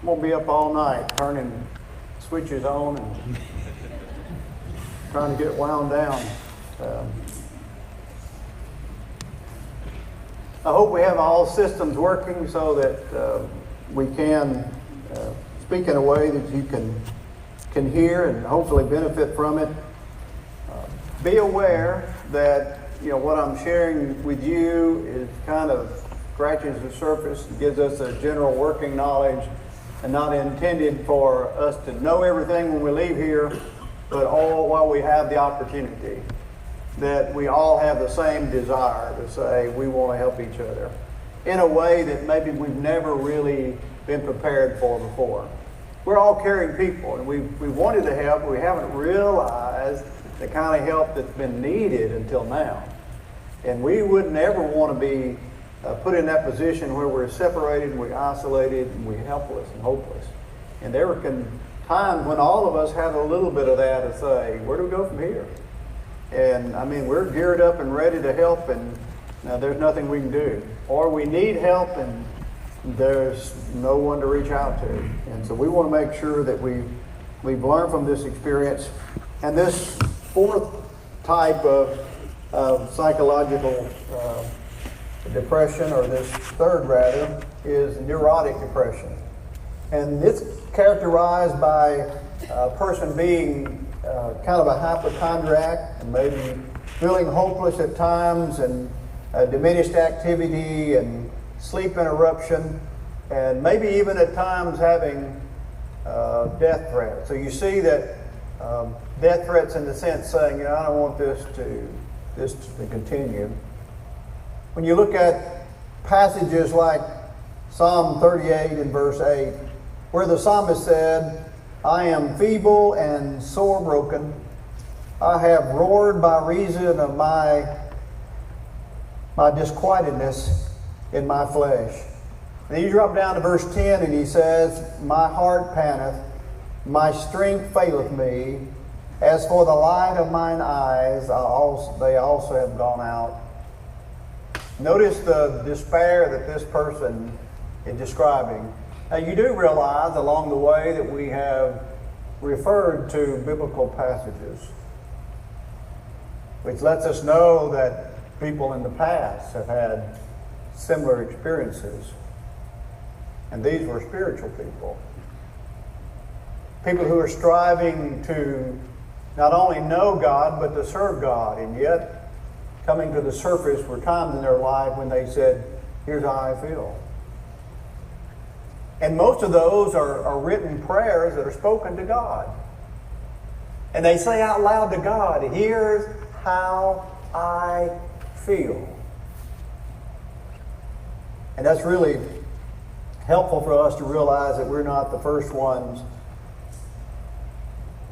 I'm going to be up all night turning switches on and trying to get wound down. I hope we have all systems working so that we can speak in a way that you can hear and hopefully benefit from it. Be aware that what I'm sharing with you is kind of scratches the surface, gives us a general working knowledge, and not intended for us to know everything when we leave here, but all while we have the opportunity, that we all have the same desire to say we want to help each other in a way that maybe we've never really been prepared for before. We're all caring people, and we wanted to help, but we haven't realized the kind of help that's been needed until now. And we would never want to be put in that position where we're separated and we're isolated and we're helpless and hopeless. And there were times when all of us had a little bit of that to say, where do we go from here? And I mean, we're geared up and ready to help, and there's nothing we can do. Or we need help and there's no one to reach out to. And so we want to make sure that we've learned from this experience. And this fourth type of psychological depression, or this third rather, is neurotic depression. And it's characterized by a person being kind of a hypochondriac and maybe feeling hopeless at times, and diminished activity and sleep interruption, and maybe even at times having death threats. So you see that death threats in the sense saying, I don't want this to continue. When you look at passages like Psalm 38 and verse 8, where the psalmist said, I am feeble and sore broken. I have roared by reason of my disquietedness in my flesh. And you drop down to verse 10 and he says, my heart panteth, my strength faileth me. As for the light of mine eyes, they also have gone out. Notice the despair that this person is describing. Now you do realize along the way that we have referred to biblical passages, which lets us know that people in the past have had similar experiences. And these were spiritual people. People who are striving to not only know God, but to serve God. And yet, coming to the surface were times in their life when they said, here's how I feel. And most of those are written prayers that are spoken to God. And they say out loud to God, here's how I feel. And that's really helpful for us to realize that we're not the first ones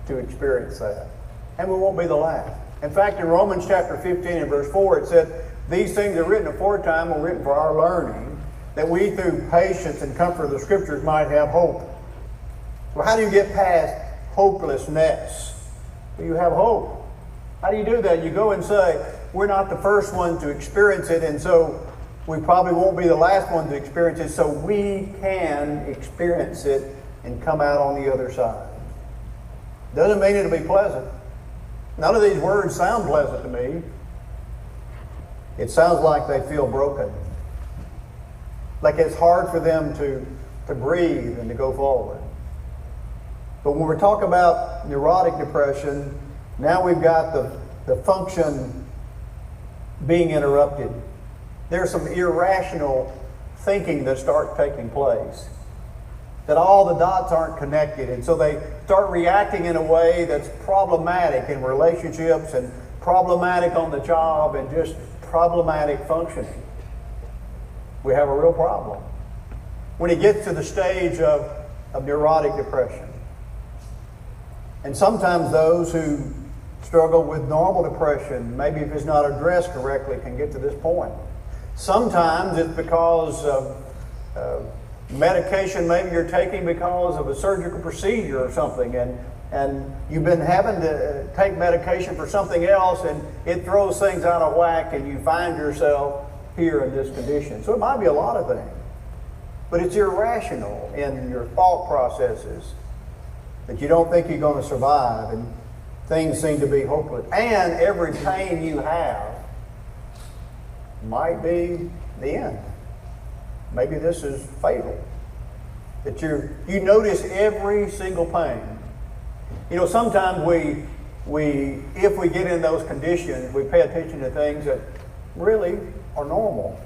to experience that. And we won't be the last. In fact, in Romans chapter 15 and verse 4, it said, these things are written aforetime were written for our learning, that we through patience and comfort of the Scriptures might have hope. Well, how do you get past hopelessness? Well, you have hope. How do you do that? You go and say, we're not the first one to experience it, and so we probably won't be the last one to experience it, so we can experience it and come out on the other side. Doesn't mean it'll be pleasant. None of these words sound pleasant to me. It sounds like they feel broken. Like it's hard for them to breathe and to go forward. But when we talk about neurotic depression, now we've got the function being interrupted. There's some irrational thinking that starts taking place. That all the dots aren't connected. And so they start reacting in a way that's problematic in relationships and problematic on the job and just problematic functioning. We have a real problem when it gets to the stage of neurotic depression. And sometimes those who struggle with normal depression, maybe if it's not addressed correctly, can get to this point. Sometimes it's because of medication maybe you're taking because of a surgical procedure or something, and you've been having to take medication for something else, and it throws things out of whack, and you find yourself here in this condition. So it might be a lot of things. but it's irrational in your thought processes, that you don't think you're going to survive, and things seem to be hopeless. And every pain you have might be the end. Maybe this is fatal. That you notice every single pain. You know, sometimes if we get in those conditions, we pay attention to things that really are normal.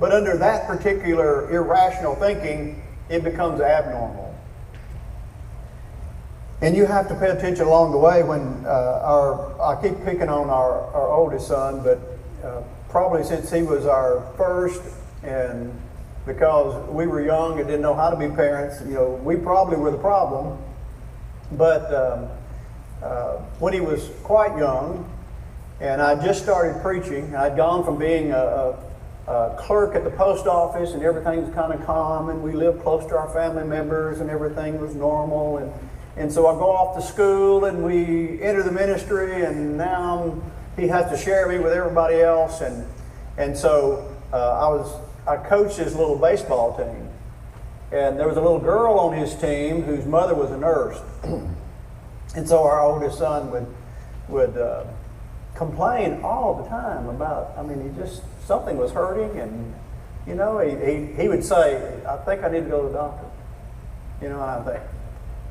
But under that particular irrational thinking, it becomes abnormal. And you have to pay attention along the way when I keep picking on our oldest son, but probably since he was our first, and because we were young and didn't know how to be parents, you know, we probably were the problem. But when he was quite young, and I just started preaching, I'd gone from being a clerk at the post office, and everything was kind of calm, and we lived close to our family members, and everything was normal. And so I go off to school, and we enter the ministry, and now he has to share me with everybody else. And so I coached his little baseball team. And there was a little girl on his team whose mother was a nurse. And so our oldest son would complain all the time about, something was hurting, and, you know, he would say, I think I need to go to the doctor. You know, and I think,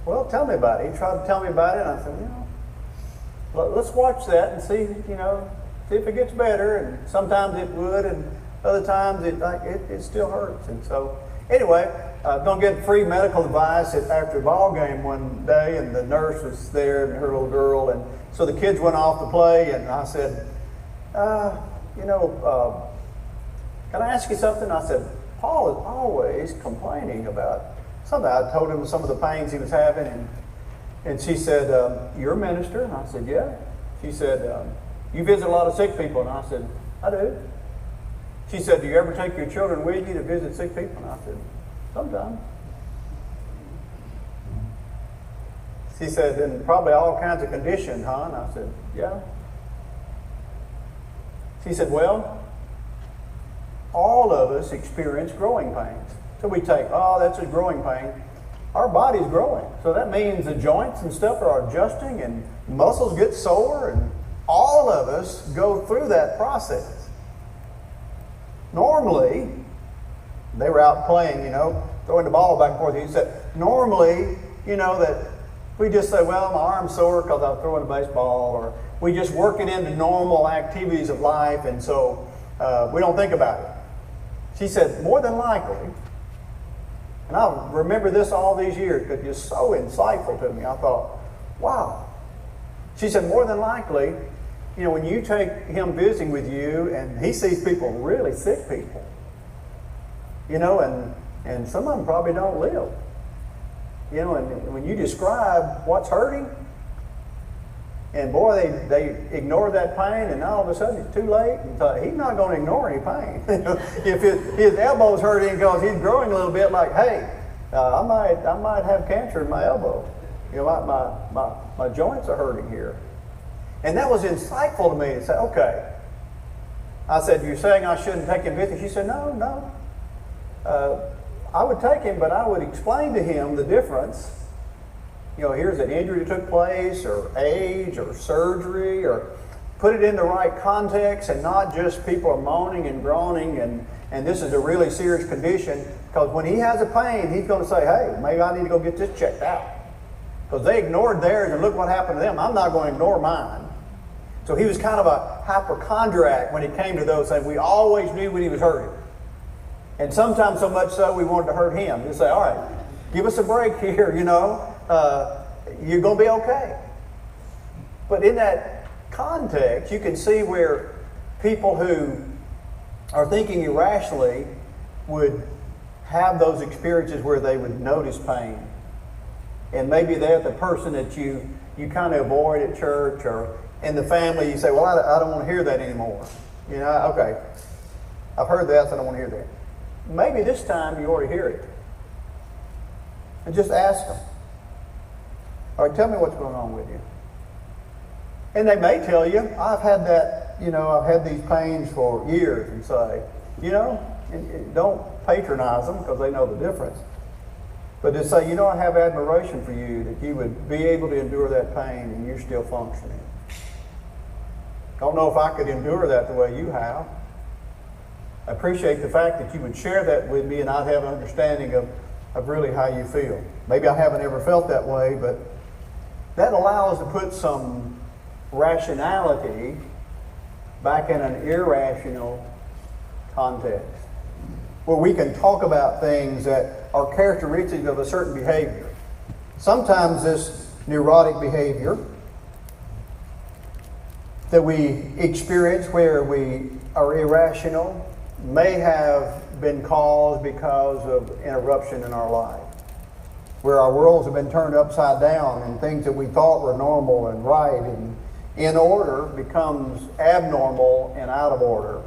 well, tell me about it. He tried to tell me about it, and I said, you know, let's watch that and see, you know, see if it gets better. And sometimes it would, and other times it still hurts. And so, anyway, don't get free medical advice after a ball game one day, and the nurse was there and her little girl, and so the kids went off to play, and I said, can I ask you something? I said, Paul is always complaining about something. I told him some of the pains he was having, and she said, you're a minister? And I said, yeah. She said, you visit a lot of sick people? And I said, I do. She said, do you ever take your children with you to visit sick people? And I said, sometimes. She said, and probably all kinds of conditions, huh? And I said, yeah. She said, well, all of us experience growing pains. So we take, that's a growing pain. Our body's growing. So that means the joints and stuff are adjusting, and muscles get sore, and all of us go through that process. Normally, they were out playing, you know, throwing the ball back and forth. He said, normally, you know, that we just say, well, my arm's sore because I was throwing a baseball, or we just work it into normal activities of life, and so we don't think about it. She said, more than likely, and I remember this all these years because it's so insightful to me. I thought, wow. She said, more than likely, you know, when you take him visiting with you, and he sees people, really sick people, you know, and some of them probably don't live. You know, and when you describe what's hurting, and boy, they ignore that pain, and now all of a sudden it's too late. And he's not going to ignore any pain. If his elbow's hurting because he's growing a little bit, like, hey, I might have cancer in my elbow. You know, my joints are hurting here. And that was insightful to me to say, okay. I said, you're saying I shouldn't take him with you? She said, no. I would take him, but I would explain to him the difference. You know, here's an injury that took place, or age, or surgery, or put it in the right context, and not just people are moaning and groaning, and this is a really serious condition. Because when he has a pain, he's going to say, hey, maybe I need to go get this checked out. Because they ignored theirs, and look what happened to them. I'm not going to ignore mine. So he was kind of a hypochondriac when it came to those things. We always knew when he was hurting. And sometimes so much so we wanted to hurt him. He'd say, all right, give us a break here, you know. You're going to be okay. But in that context, you can see where people who are thinking irrationally would have those experiences where they would notice pain. And maybe they're the person that you kind of avoid at church, or in the family, you say, well, I don't want to hear that anymore. You know, okay, I've heard that, so I don't want to hear that. Maybe this time you ought to hear it. And just ask them. All right, tell me what's going on with you. And they may tell you, I've had that, you know, I've had these pains for years, and say, you know, And don't patronize them because they know the difference. But just say, I have admiration for you that you would be able to endure that pain and you're still functioning. Don't know if I could endure that the way you have. I appreciate the fact that you would share that with me and I'd have an understanding of really how you feel. Maybe I haven't ever felt that way, but that allows to put some rationality back in an irrational context, where we can talk about things that are characteristics of a certain behavior. Sometimes this neurotic behavior that we experience where we are irrational may have been caused because of interruption in our life, where our worlds have been turned upside down and things that we thought were normal and right and in order becomes abnormal and out of order.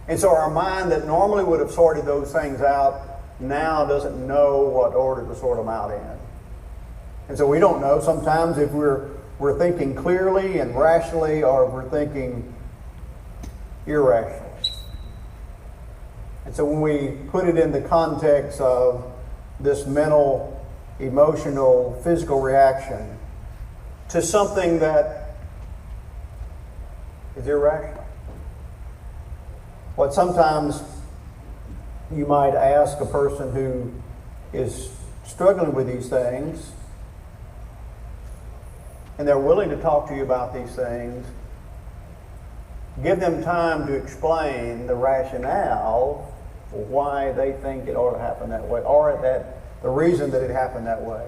And so our mind that normally would have sorted those things out now doesn't know what order to sort them out in. And so we don't know sometimes if we're thinking clearly and rationally or if we're thinking irrationally. And so when we put it in the context of this mental, emotional, physical reaction to something that is irrational, what sometimes you might ask a person who is struggling with these things, and they're willing to talk to you about these things, give them time to explain the rationale for why they think it ought to happen that way, or the reason that it happened that way.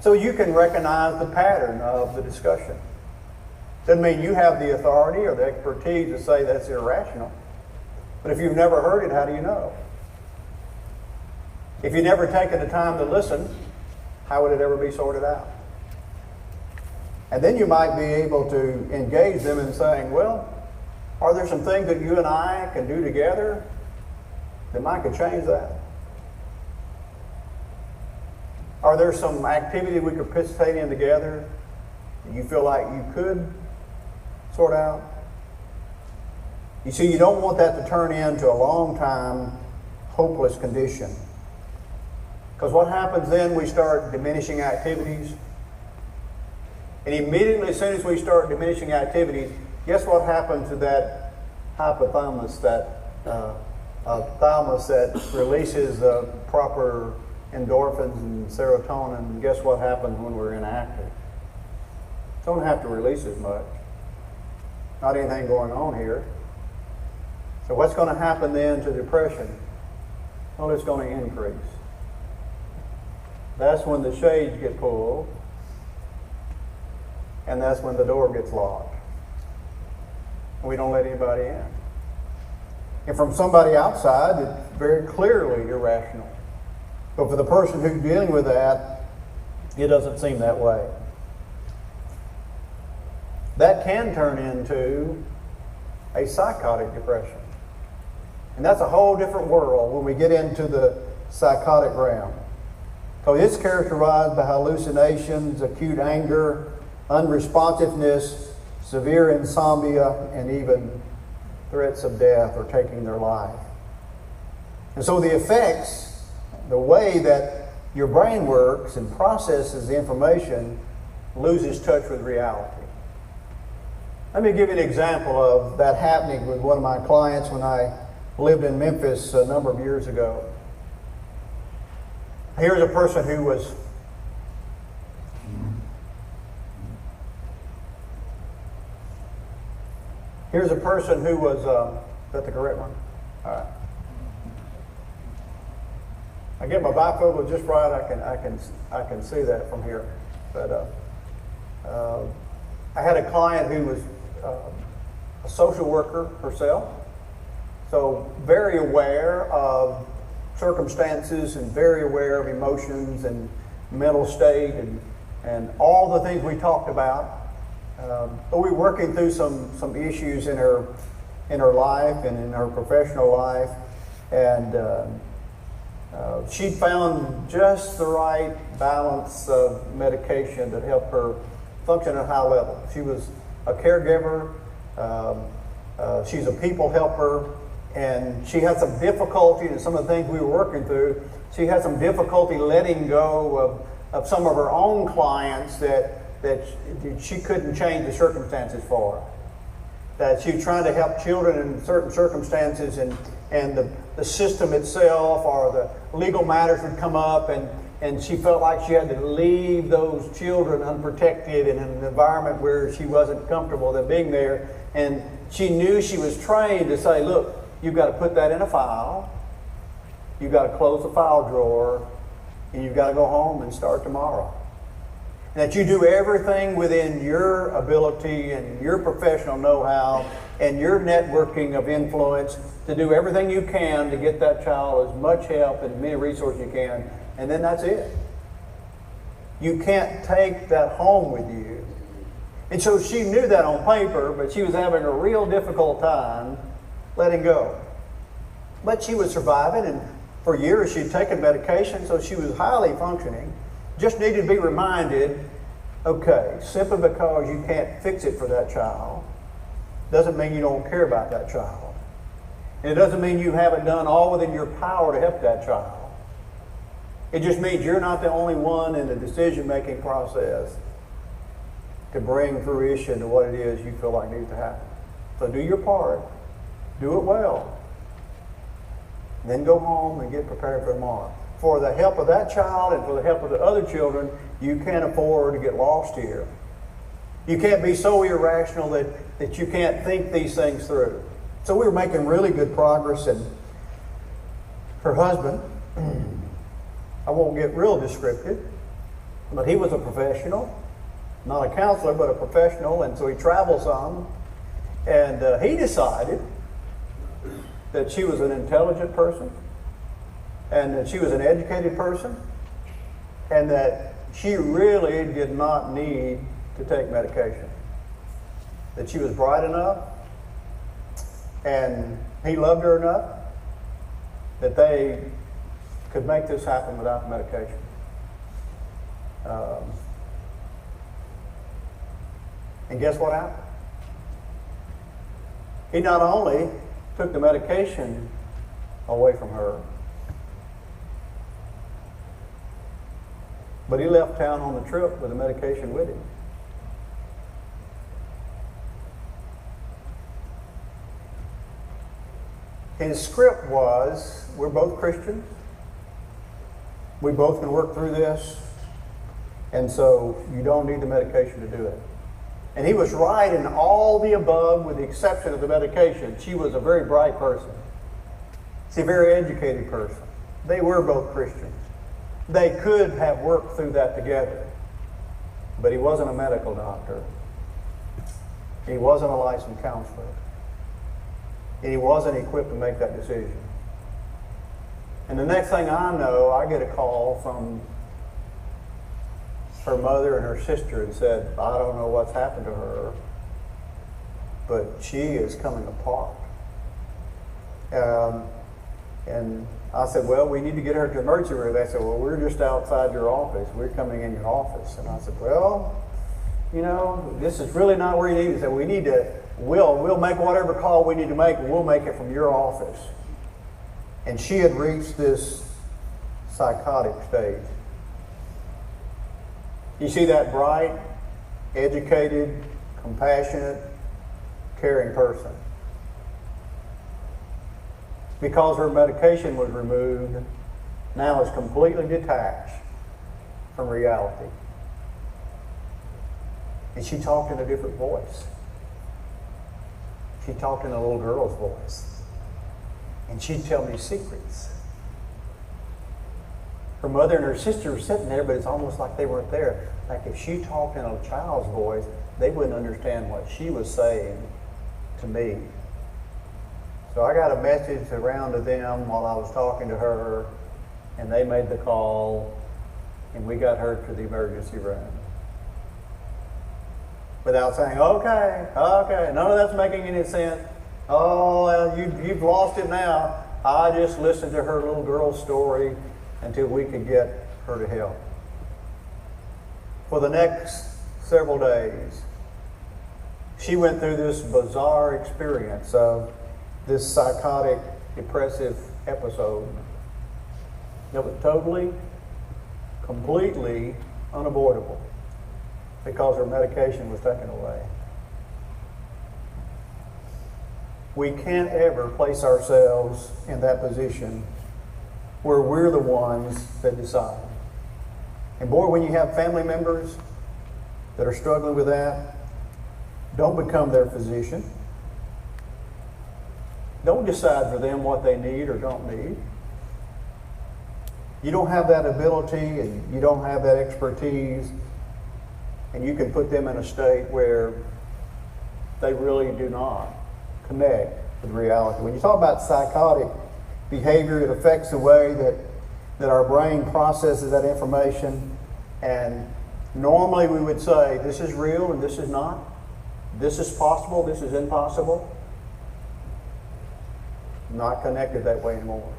So you can recognize the pattern of the discussion. Doesn't mean you have the authority or the expertise to say that's irrational. But if you've never heard it, how do you know? If you've never taken the time to listen, how would it ever be sorted out? And then you might be able to engage them in saying, well, are there some things that you and I can do together that might could change that? Are there some activity we could participate in together that you feel like you could sort out? You see, you don't want that to turn into a long time, hopeless condition. Because what happens then, we start diminishing activities. And immediately, as soon as we start diminishing activities, guess what happens to that hypothalamus, that thalamus that releases the proper endorphins and serotonin? And guess what happens when we're inactive? Don't have to release as much. Not anything going on here. So what's going to happen then to depression? Well, it's going to increase. That's when the shades get pulled, and that's when the door gets locked. We don't let anybody in. And from somebody outside, it's very clearly irrational. But for the person who's dealing with that, it doesn't seem that way. That can turn into a psychotic depression. And that's a whole different world when we get into the psychotic realm. So it's characterized by hallucinations, acute anger, unresponsiveness, severe insomnia, and even threats of death or taking their life. And so the effects, the way that your brain works and processes the information, loses touch with reality. Let me give you an example of that happening with one of my clients when I lived in Memphis a number of years ago. Here's a person who was is that the correct one? All right. I get my bifocal just right. I can see that from here. But I had a client who was a social worker herself, so very aware of circumstances and very aware of emotions and mental state and all the things we talked about. But we were working through some issues in her life and in her professional life, and she found just the right balance of medication that helped her function at a high level. She was a caregiver. She's a people helper, And she had some difficulty in some of the things we were working through. She had some difficulty letting go of some of her own clients that she couldn't change the circumstances for. That she was trying to help children in certain circumstances, and the system itself or the legal matters would come up, and she felt like she had to leave those children unprotected in an environment where she wasn't comfortable with being there. And she knew she was trained to say, look, you've got to put that in a file, you've got to close the file drawer, and you've got to go home and start tomorrow. That you do everything within your ability and your professional know-how and your networking of influence to do everything you can to get that child as much help and as many resources you can, and then that's it. You can't take that home with you. And so she knew that on paper, but she was having a real difficult time letting go. But she was surviving, and for years she'd taken medication, so she was highly functioning. Just needed to be reminded, okay, simply because you can't fix it for that child doesn't mean you don't care about that child. And it doesn't mean you haven't done all within your power to help that child. It just means you're not the only one in the decision-making process to bring fruition to what it is you feel like needs to happen. So do your part. Do it well. Then go home and get prepared for tomorrow. For the help of that child and for the help of the other children, you can't afford to get lost here. You can't be so irrational that you can't think these things through. So we were making really good progress, and her husband, I won't get real descriptive, but he was a professional, not a counselor, but a professional, and so he traveled some, and he decided that she was an intelligent person, and that she was an educated person, and that she really did not need to take medication. That she was bright enough, and he loved her enough, that they could make this happen without the medication. And guess what happened? He not only took the medication away from her, but he left town on the trip with the medication with him. His script was, we're both Christians, we both can work through this, and so you don't need the medication to do it. And he was right in all the above with the exception of the medication. She was a very bright person. She's a very educated person. They were both Christians. They could have worked through that together. But he wasn't a medical doctor. He wasn't a licensed counselor. And he wasn't equipped to make that decision. And the next thing I know, I get a call from her mother and her sister and said, I don't know what's happened to her, but she is coming apart. And I said, well, we need to get her to the emergency room. They said, well, we're just outside your office. We're coming in your office. And I said, well, you know, this is really not where you need to. So we need to, we'll make whatever call we need to make, and we'll make it from your office. And she had reached this psychotic stage. You see that bright, educated, compassionate, caring person. Because her medication was removed, now is completely detached from reality. And she talked in a different voice. She talked in a little girl's voice. And she'd tell me secrets. Her mother and her sister were sitting there, but it's almost like they weren't there. Like if she talked in a child's voice, they wouldn't understand what she was saying to me. So I got a message around to them while I was talking to her, and they made the call, and we got her to the emergency room. Without saying, okay, none of that's making any sense. Oh, well, you've lost it now. I just listened to her little girl's story until we could get her to help. For the next several days, she went through this bizarre experience of this psychotic, depressive episode that was totally, completely unavoidable because her medication was taken away. We can't ever place ourselves in that position where we're the ones that decide. And boy, when you have family members that are struggling with that, don't become their physician. Don't decide for them what they need or don't need. You don't have that ability and you don't have that expertise, and you can put them in a state where they really do not connect with reality. When you talk about psychotic behavior, it affects the way that our brain processes that information, and normally we would say this is real and this is not. This is possible, this is impossible. Not connected that way anymore.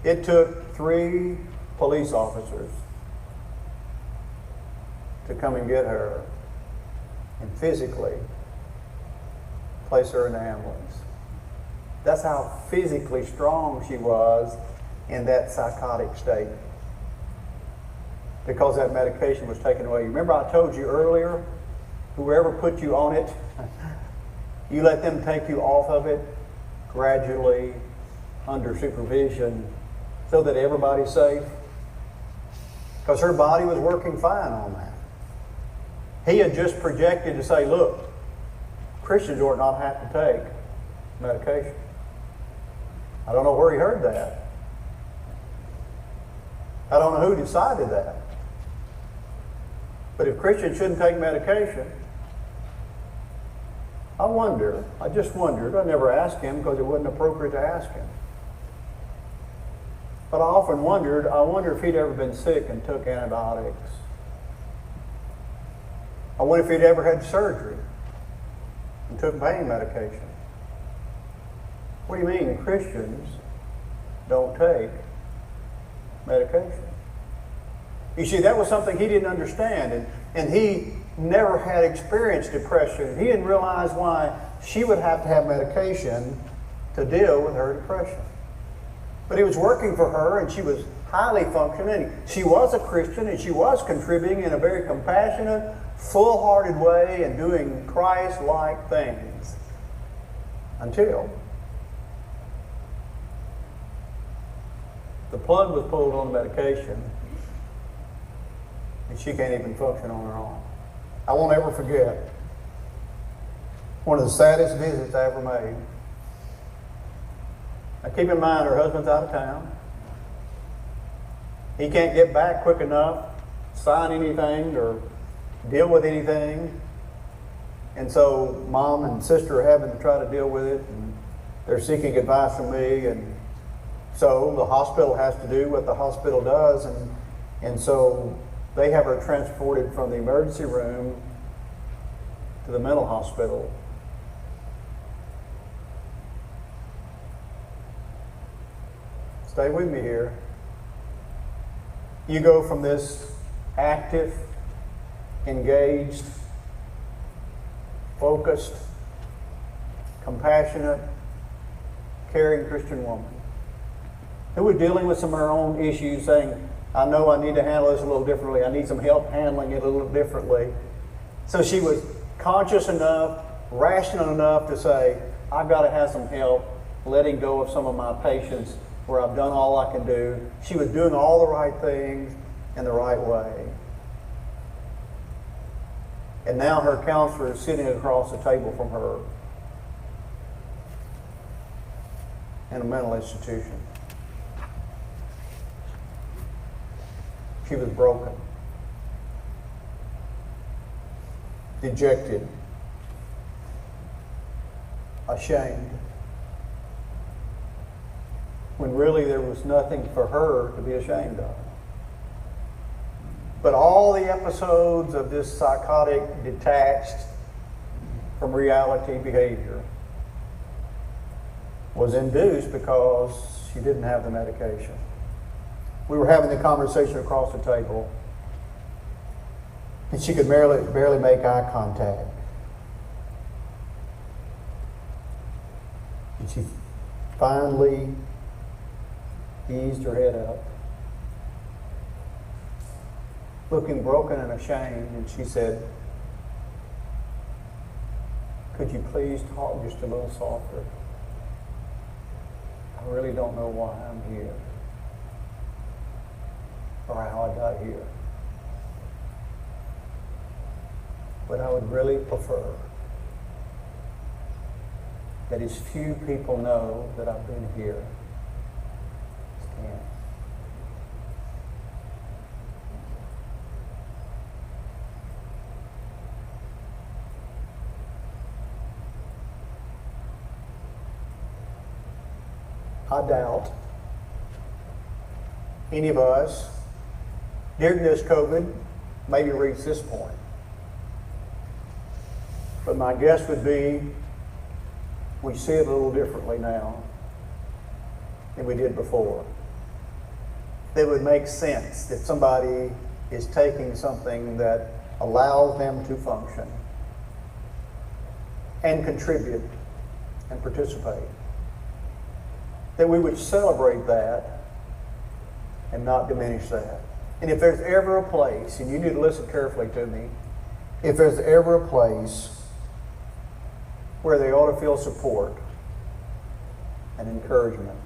It took 3 police officers to come and get her and physically place her in the ambulance. That's how physically strong she was in that psychotic state, because that medication was taken away. Remember I told you earlier, whoever put you on it, you let them take you off of it gradually under supervision so that everybody's safe, because her body was working fine on that. He had just projected to say, look, Christians ought not have to take medication. I don't know where he heard that. I don't know who decided that. But if Christians shouldn't take medication, I just wondered, I never asked him because it wasn't appropriate to ask him. But I often wondered, I wonder if he'd ever been sick and took antibiotics. I wonder if he'd ever had surgery and took pain medication. What do you mean Christians don't take medication? You see, that was something he didn't understand, and he never had experienced depression. He didn't realize why she would have to have medication to deal with her depression. But it was working for her, and she was highly functioning. She was a Christian, and she was contributing in a very compassionate, full-hearted way and doing Christ-like things until the plug was pulled on the medication, and she can't even function on her own. I won't ever forget one of the saddest visits I ever made. Now keep in mind, her husband's out of town. He can't get back quick enough, sign anything, or deal with anything. And so mom and sister are having to try to deal with it, and they're seeking advice from me. And so the hospital has to do what the hospital does, and so they have her transported from the emergency room to the mental hospital. Stay with me here. You go from this active, engaged, focused, compassionate, caring Christian woman who was dealing with some of her own issues, saying, I know I need to handle this a little differently. I need some help handling it a little differently. So she was conscious enough, rational enough to say, I've got to have some help letting go of some of my patience where I've done all I can do. She was doing all the right things in the right way. And now her counselor is sitting across the table from her in a mental institution. She was broken, dejected, ashamed, when really there was nothing for her to be ashamed of. But all the episodes of this psychotic, detached from reality behavior was induced because she didn't have the medication. We were having the conversation across the table, and she could barely make eye contact. she finally eased her head up, looking broken and ashamed, and she said, "Could you please talk just a little softer? I really don't know why I'm here or how I got here. But I would really prefer that as few people know that I've been here as can." I doubt any of us during this COVID maybe reach this point. But my guess would be we see it a little differently now than we did before. It would make sense if somebody is taking something that allows them to function and contribute and participate, that we would celebrate that and not diminish that. And if there's ever a place, and you need to listen carefully to me, if there's ever a place where they ought to feel support and encouragement,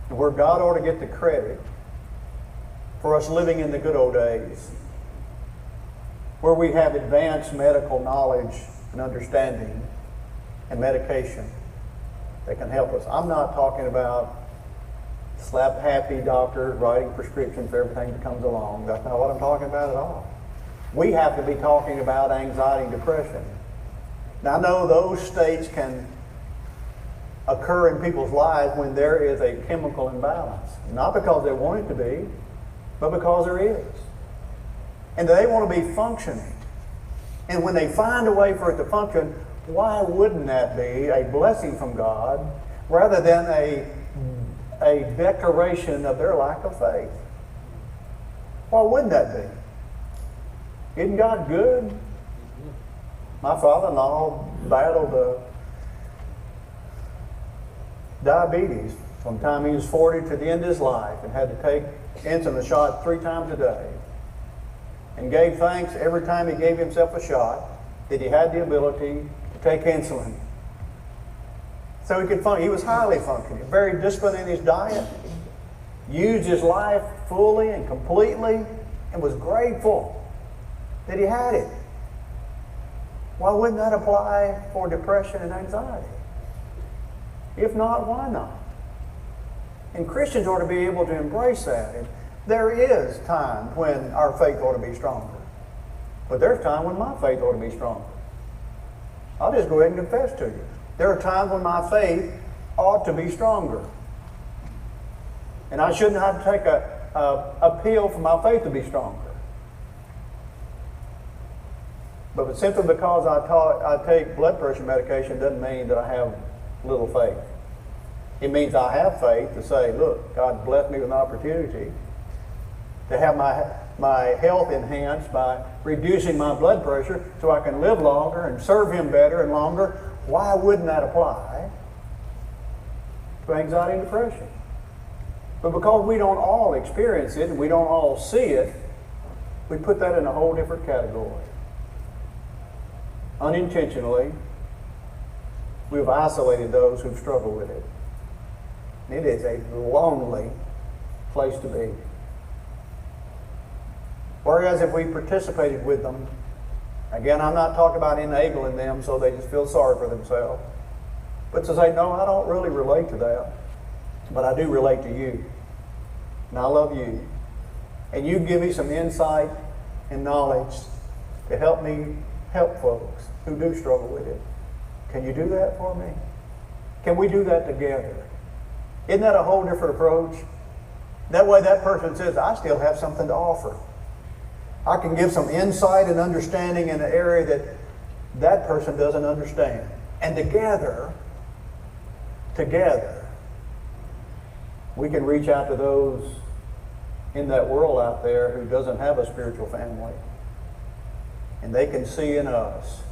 and where God ought to get the credit for us living in the good old days, where we have advanced medical knowledge and understanding and medication that can help us. I'm not talking about slap-happy doctors writing prescriptions for everything that comes along. That's not what I'm talking about at all. We have to be talking about anxiety and depression. Now, I know those states can occur in people's lives when there is a chemical imbalance. Not because they want it to be, but because there is. And they want to be functioning. And when they find a way for it to function, why wouldn't that be a blessing from God rather than a declaration of their lack of faith? Why wouldn't that be? Isn't God good? My father-in-law battled diabetes from the time he was 40 to the end of his life and had to take insulin shot 3 times a day, and gave thanks every time he gave himself a shot that he had the ability to take insulin. So he could function. He was highly functioning, very disciplined in his diet, used his life fully and completely, and was grateful that he had it. Why wouldn't that apply for depression and anxiety? If not, why not? And Christians ought to be able to embrace that. And there is time when our faith ought to be stronger. But there's time when my faith ought to be stronger. I'll just go ahead and confess to you. There are times when my faith ought to be stronger. And I shouldn't have to take a pill for my faith to be stronger. But simply because I take blood pressure medication doesn't mean that I have little faith. It means I have faith to say, look, God blessed me with an opportunity to have my health enhanced by reducing my blood pressure so I can live longer and serve Him better and longer. Why wouldn't that apply to anxiety and depression? But because we don't all experience it and we don't all see it, we put that in a whole different category. Unintentionally, we've isolated those who've struggled with it. It is a lonely place to be. Whereas if we participated with them, again, I'm not talking about enabling them so they just feel sorry for themselves, but to say, no, I don't really relate to that, but I do relate to you, and I love you, and you give me some insight and knowledge to help me help folks who do struggle with it. Can you do that for me? Can we do that together? Isn't that a whole different approach? That way that person says, I still have something to offer. I can give some insight and understanding in an area that that person doesn't understand. And together, we can reach out to those in that world out there who doesn't have a spiritual family. And they can see in us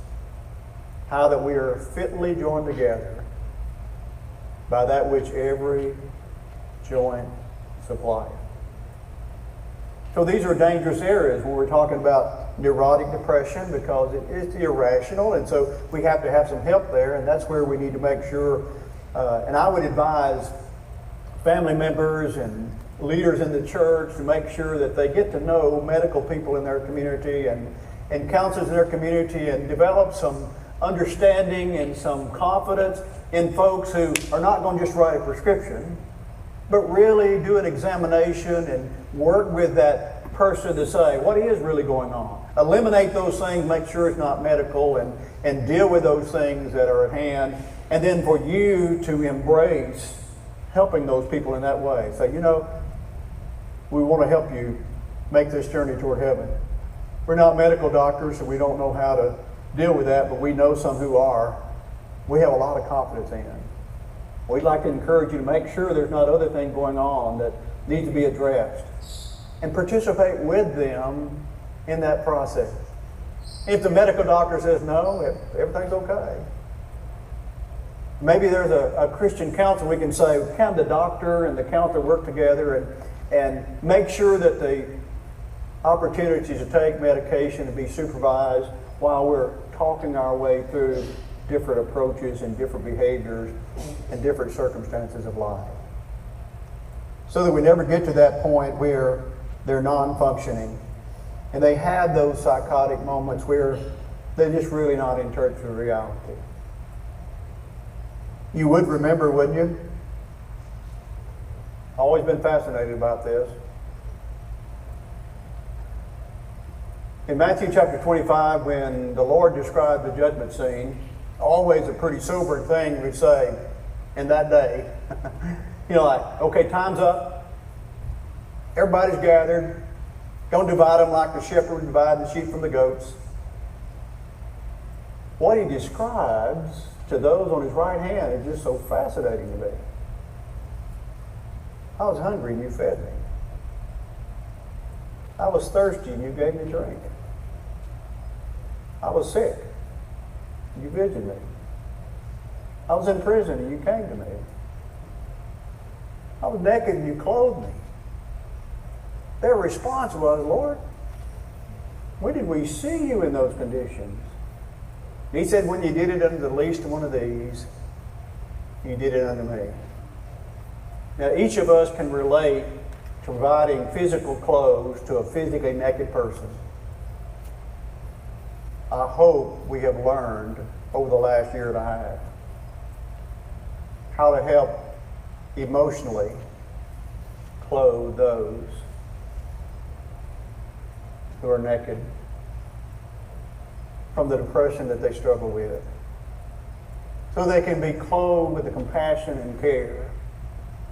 how that we are fitly joined together by that which every joint supplieth. So these are dangerous areas when we're talking about neurotic depression, because it's irrational, and so we have to have some help there, and that's where we need to make sure, and I would advise family members and leaders in the church to make sure that they get to know medical people in their community and counselors in their community, and develop some understanding and some confidence in folks who are not going to just write a prescription, but really do an examination and work with that person to say what is really going on. Eliminate those things, make sure it's not medical, and deal with those things that are at hand. And then for you to embrace helping those people in that way. Say, you know, we want to help you make this journey toward heaven. We're not medical doctors, so we don't know how to deal with that, but we know some who are. We have a lot of confidence in. We'd like to encourage you to make sure there's not other things going on that need to be addressed, and participate with them in that process. If the medical doctor says no, everything's okay. Maybe there's a Christian counselor we can say, have the doctor and the counselor work together and make sure that the opportunity to take medication and be supervised while we're talking our way through different approaches and different behaviors and different circumstances of life. So that we never get to that point where they're non-functioning and they have those psychotic moments where they're just really not in touch with reality. You would remember, wouldn't you? Always been fascinated about this. In Matthew chapter 25, when the Lord described the judgment scene, always a pretty sobering thing we'd say in that day. You know, like, okay, time's up. Everybody's gathered. Don't divide them like the shepherd would divide the sheep from the goats. What he describes to those on his right hand is just so fascinating to me. I was hungry and you fed me. I was thirsty and you gave me drink. I was sick. You visited me. I was in prison and you came to me. I was naked and you clothed me. Their response was, Lord, when did we see you in those conditions? And he said, when you did it unto the least of one of these, you did it unto me. Now, each of us can relate to providing physical clothes to a physically naked person. I hope we have learned over the last year and a half how to help emotionally clothe those who are naked from the depression that they struggle with, so they can be clothed with the compassion and care.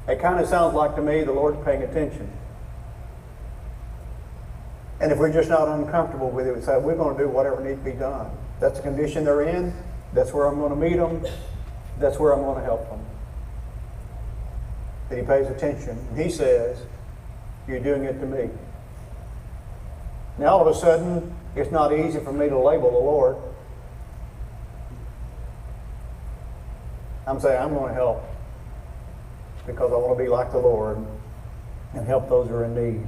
It kind of sounds like to me the Lord's paying attention. And if we're just not uncomfortable with it, we say, we're going to do whatever needs to be done. That's the condition they're in. That's where I'm going to meet them. That's where I'm going to help them. That he pays attention. And he says, you're doing it to me. Now all of a sudden, it's not easy for me to label the Lord. I'm saying I'm going to help because I want to be like the Lord and help those who are in need.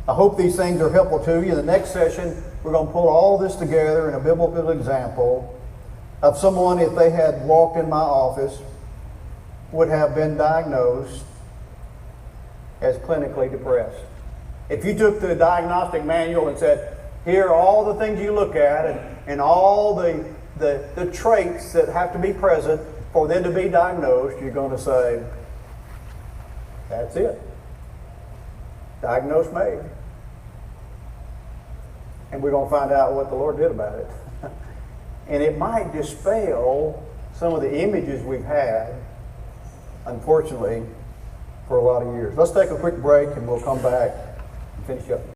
I hope these things are helpful to you. In the next session, we're going to pull all this together in a biblical example of someone, if they had walked in my office, would have been diagnosed as clinically depressed. If you took the diagnostic manual and said, here are all the things you look at and all the traits that have to be present for them to be diagnosed, you're going to say, that's it. Diagnosed made. And we're going to find out what the Lord did about it. And it might dispel some of the images we've had, unfortunately, for a lot of years. Let's take a quick break and we'll come back and finish up.